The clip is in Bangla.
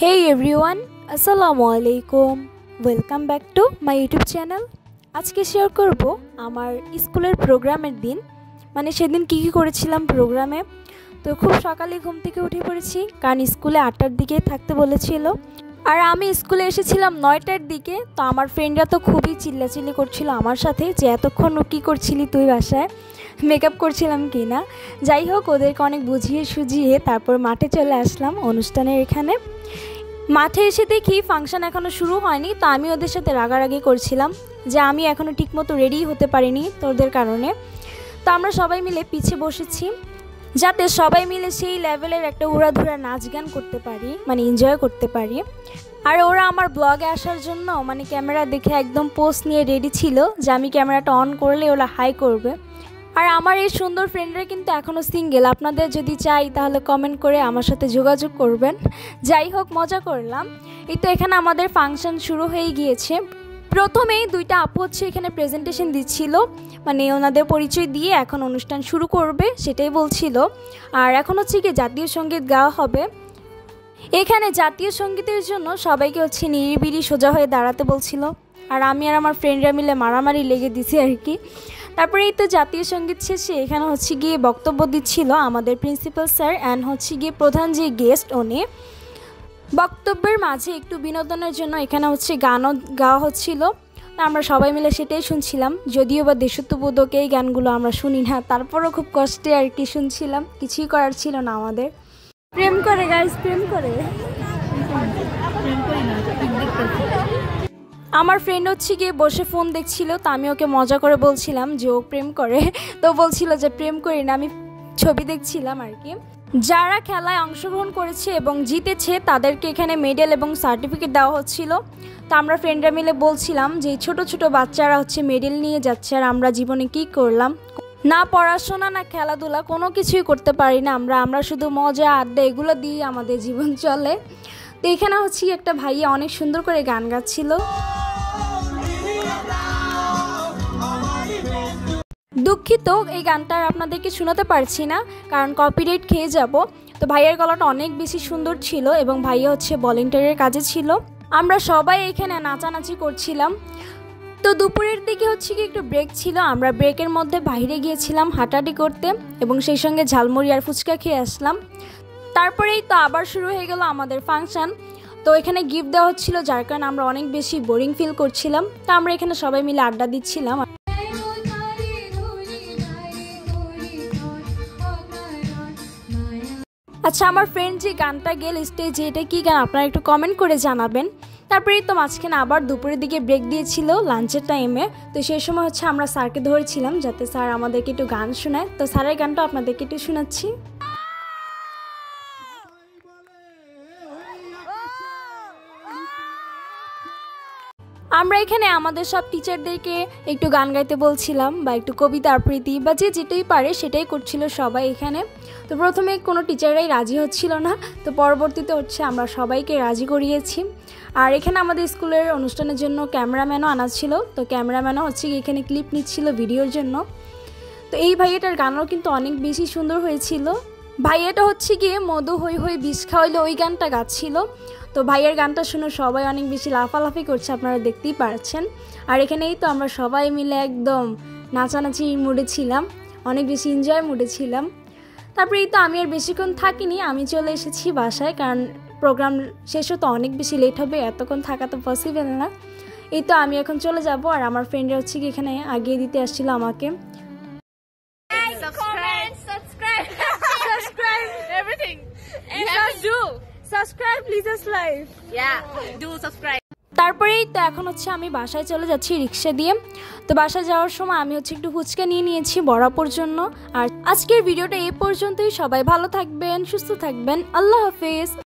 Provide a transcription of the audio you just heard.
Hey everyone, আসসালামু আলাইকুম। Welcome back to my YouTube channel. আজকে শেয়ার করব আমার স্কুলের প্রোগ্রামের দিন, মানে সেদিন কী করেছিলাম প্রোগ্রামে। তো খুব সকালে ঘুম থেকে উঠে পড়েছি, কারণ স্কুলে 8টার দিকে থাকতে বলেছিল, আর আমি স্কুলে এসেছিলাম 9টার দিকে। তো আমার ফ্রেন্ডরা তো খুবই চিল্লাচিল্লি করছিল আমার সাথে যে এতক্ষণ কী করছিলি তুই বাসায়, মেকআপ করছিলাম কি না। যাই হোক, ওদেরকে অনেক বুঝিয়ে সুঝিয়ে তারপর মাঠে চলে আসলাম অনুষ্ঠানের এখানে। মাঠে এসে দেখি ফাংশন এখনও শুরু হয়নি। তো আমি ওদের সাথে রাগারাগি করছিলাম যে আমি এখনও ঠিকমতো রেডি হতে পারিনি তোদের কারণে। তো আমরা সবাই মিলে পিছে বসেছি যাতে সবাই মিলে সেই লেভেলের একটা উড়াধুরা নাচ গান করতে পারি, মানে এনজয় করতে পারি। আর ওরা আমার ব্লগে আসার জন্য মানে ক্যামেরা দেখে একদম পোস্ট নিয়ে রেডি ছিল যে আমি ক্যামেরাটা অন করলে ওরা হাই করবে। আর আমার এই সুন্দর ফ্রেন্ডরা কিন্তু এখনও সিঙ্গেল, আপনাদের যদি চাই তাহলে কমেন্ট করে আমার সাথে যোগাযোগ করবেন। যাই হোক, মজা করলাম। এই তো এখানে আমাদের ফাংশন শুরু হয়ে গিয়েছে। প্রথমেই দুইটা আপু হচ্ছে এখানে প্রেজেন্টেশন দিচ্ছিল, মানে ওনাদের পরিচয় দিয়ে এখন অনুষ্ঠান শুরু করবে সেটাই বলছিল। আর এখন হচ্ছে কি জাতীয় সঙ্গীত গাওয়া হবে। এখানে জাতীয় সঙ্গীতের জন্য সবাইকে হচ্ছে নিরিবিলি সোজা হয়ে দাঁড়াতে বলছিল, আর আমি আর আমার ফ্রেন্ডরা মিলে মারামারি লেগে দিছি আর কি। তারপরে এই তো জাতীয় সঙ্গীত শেষে এখানে হচ্ছে গিয়ে বক্তব্য দিচ্ছিল আমাদের প্রিন্সিপাল স্যার অ্যান্ড হচ্ছে গিয়ে প্রধান যে গেস্ট উনি। বক্তব্যের মাঝে একটু বিনোদনের জন্য এখানে হচ্ছে গানও গাওয়া হচ্ছিল। আমরা সবাই মিলে সেটাই শুনছিলাম, যদিও বা দেশাত্মবোধক এই গানগুলো আমরা শুনি না, তারপরও খুব কষ্টে আর কি শুনছিলাম, কিছুই করার ছিল না আমাদের। প্রেম করে গাইস, প্রেম করে। আমার ফ্রেন্ড হচ্ছে গিয়ে বসে ফোন দেখছিল, তো আমি ওকে মজা করে বলছিলাম যে ও প্রেম করে। তো বলছিল যে প্রেম করি না, আমি ছবি দেখছিলাম আর কি। যারা খেলায় অংশগ্রহণ করেছে এবং জিতেছে তাদেরকে এখানে মেডেল এবং সার্টিফিকেট দেওয়া হচ্ছিল। তো আমরা ফ্রেন্ডরা মিলে বলছিলাম যে ছোট ছোট বাচ্চারা হচ্ছে মেডেল নিয়ে যাচ্ছে, আর আমরা জীবনে কি করলাম, না পড়াশোনা না খেলাধুলা, কোনো কিছুই করতে পারি না আমরা শুধু মজা আড্ডা এগুলো দিয়ে আমাদের জীবন চলে। তো এখানে হচ্ছে একটা ভাইয়া অনেক সুন্দর করে গান গাচ্ছিল। দুঃখিত, এই গানটা আপনাদেরকে শোনাতে পারছি না কারণ কপিরাইট খেয়ে যাব। তো ভাইয়ের গলাটা অনেক বেশি সুন্দর ছিল এবং ভাইয়া হচ্ছে ভলেন্টিয়ারের কাজে ছিল। আমরা সবাই এখানে নাচানাচি করছিলাম। তো দুপুরের দিকে হচ্ছে কি একটু ব্রেক ছিল, আমরা ব্রেকের মধ্যে বাইরে গিয়েছিলাম হাঁটাহাঁটি করতে এবং সেই সঙ্গে ঝালমুড়ি আর ফুচকা খেয়ে আসলাম। তারপরেই তো আবার শুরু হয়ে গেল আমাদের ফাংশন। তো এখানে গিফট দেওয়া হচ্ছিল, যার কারণে আমরা অনেক বেশি বোরিং ফিল করছিলাম। তো আমরা এখানে সবাই মিলে আড্ডা দিচ্ছিলাম। আচ্ছা, আমার ফ্রেন্ড যে গানটা গেল স্টেজে, এটা কি গান আপনারা একটু কমেন্ট করে জানাবেন। তারপরেই তো মাঝখানে আবার দুপুরের দিকে ব্রেক দিয়েছিল লাঞ্চের টাইমে। তো সেই সময় হচ্ছে আমরা স্যারকে ধরেছিলাম যাতে স্যার আমাদেরকে একটু গান শোনায়। তো স্যারের গানটা আপনাদেরকে একটু শোনাচ্ছি। আমরা এখানে আমাদের সব টিচারদেরকে একটু গান গাইতে বলছিলাম বা একটু কবিতা আবৃত্তি বা যে যেটাই পারে সেটাই করছিল সবাই এখানে। তো প্রথমে কোনো টিচাররাই রাজি হচ্ছিল না, তো পরবর্তীতে হচ্ছে আমরা সবাইকে রাজি করিয়েছি। আর এখানে আমাদের স্কুলের অনুষ্ঠানের জন্য ক্যামেরাম্যানও আনা ছিল, তো ক্যামেরাম্যানও হচ্ছে এখানে ক্লিপ নিচ্ছিল ভিডিওর জন্য। তো এই ভাইয়াটার গানও কিন্তু অনেক বেশি সুন্দর হয়েছিল। ভাইয়াটা হচ্ছে গিয়ে মধু হই হই বিষ খাওয়াইলে ওই গানটা গাচ্ছিল। তো ভাইয়ের গানটা শুনে সবাই অনেক বেশি লাফালাফি করছে, আপনারা দেখতেই পাচ্ছেন। আর এখানেই তো আমরা সবাই মিলে একদম নাচানাচি মুডে ছিলাম, অনেক বেশি এনজয় মুডে ছিলাম। তারপরে এই তো আমি আর বেশিক্ষণ থাকিনি, আমি চলে এসেছি বাসায়, কারণ প্রোগ্রাম শেষ হতে অনেক বেশি লেট হবে, এতক্ষণ থাকা তো পসিবল না। এই তো আমি এখন চলে যাব, আর আমার ফ্রেন্ডরা হচ্ছে কি এখানে আগিয়ে দিতে আসছিল আমাকে। তারপরেই তো এখন হচ্ছে আমি বাসায় চলে যাচ্ছি রিক্সা দিয়ে। তো বাসায় যাওয়ার সময় আমি হচ্ছে একটু ফুচকা নিয়ে নিয়েছি বরাবর জন্য। আর আজকের ভিডিওটা এই পর্যন্তই। সবাই ভালো থাকবেন, সুস্থ থাকবেন, আল্লাহ হাফেজ।